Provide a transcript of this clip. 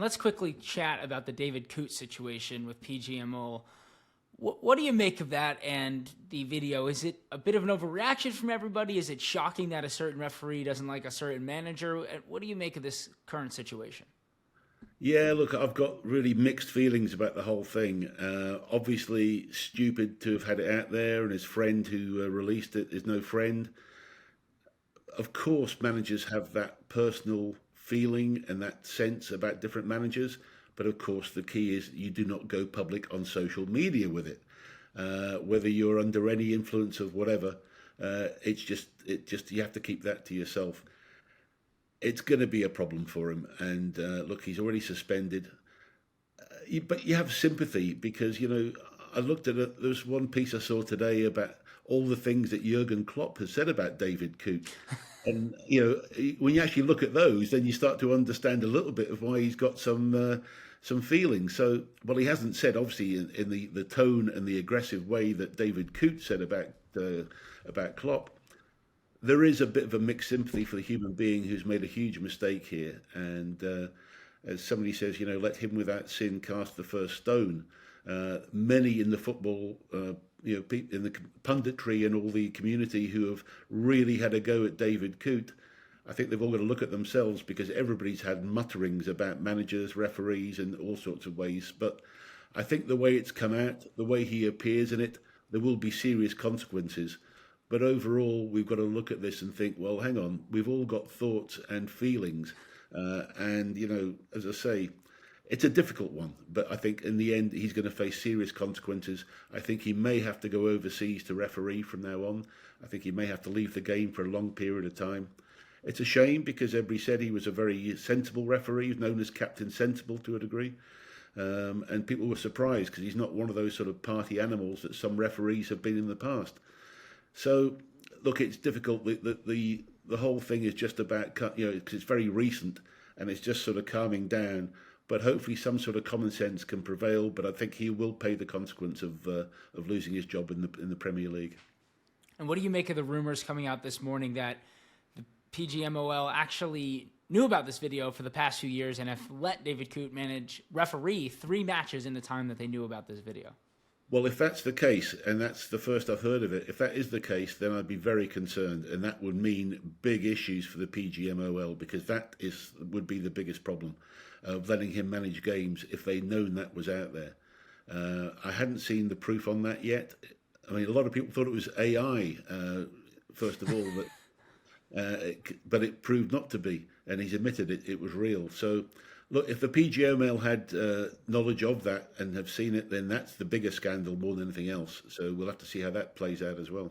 And let's quickly chat about the David Coote situation with PGMOL. What do you make of that and the video? Is it a bit of an overreaction from everybody? Is it shocking that a certain referee doesn't like a certain manager? What do you make of this current situation? Yeah, look, I've got really mixed feelings about the whole thing. Obviously, stupid to have had it out there, and his friend who released it is no friend. Of course, managers have that personal feeling and that sense about different managers, but of course, the key is you do not go public on social media with it. Whether you're under any influence of whatever, it just you have to keep that to yourself. It's going to be a problem for him, and look, he's already suspended. But you have sympathy because I looked at it. There was one piece I saw today about all the things that Jurgen Klopp has said about David Coote, and when you actually look at those, then you start to understand a little bit of why he's got some feelings. So, well, he hasn't said obviously in the tone and the aggressive way that David Coote said about Klopp. There is a bit of a mixed sympathy for the human being who's made a huge mistake here, and as somebody says, let him without sin cast the first stone. Many in the football, in the punditry and all the community who have really had a go at David Coote, I think they've all got to look at themselves because everybody's had mutterings about managers, referees, and all sorts of ways. But I think the way it's come out, the way he appears in it, there will be serious consequences. But overall, we've got to look at this and think, well, hang on, we've all got thoughts and feelings. And as I say, it's a difficult one. But I think in the end, he's going to face serious consequences. I think he may have to go overseas to referee from now on. I think he may have to leave the game for a long period of time. It's a shame because everybody said he was a very sensible referee, known as Captain Sensible to a degree. And people were surprised because he's not one of those sort of party animals that some referees have been in the past. So, look, it's difficult. The whole thing is just about, because it's very recent and it's just sort of calming down. But hopefully, some sort of common sense can prevail. But I think he will pay the consequence of losing his job in the Premier League. And what do you make of the rumors coming out this morning that the PGMOL actually knew about this video for the past few years and have let David Coote referee 3 matches in the time that they knew about this video? Well, if that's the case, and that's the first I've heard of it, if that is the case, then I'd be very concerned, and that would mean big issues for the PGMOL because would be the biggest problem of letting him manage games if they'd known that was out there. I hadn't seen the proof on that yet. I mean, a lot of people thought it was AI, first of all, but it proved not to be, and he's admitted it was real. So, look, if the PGMOL had knowledge of that and have seen it, then that's the bigger scandal more than anything else. So we'll have to see how that plays out as well.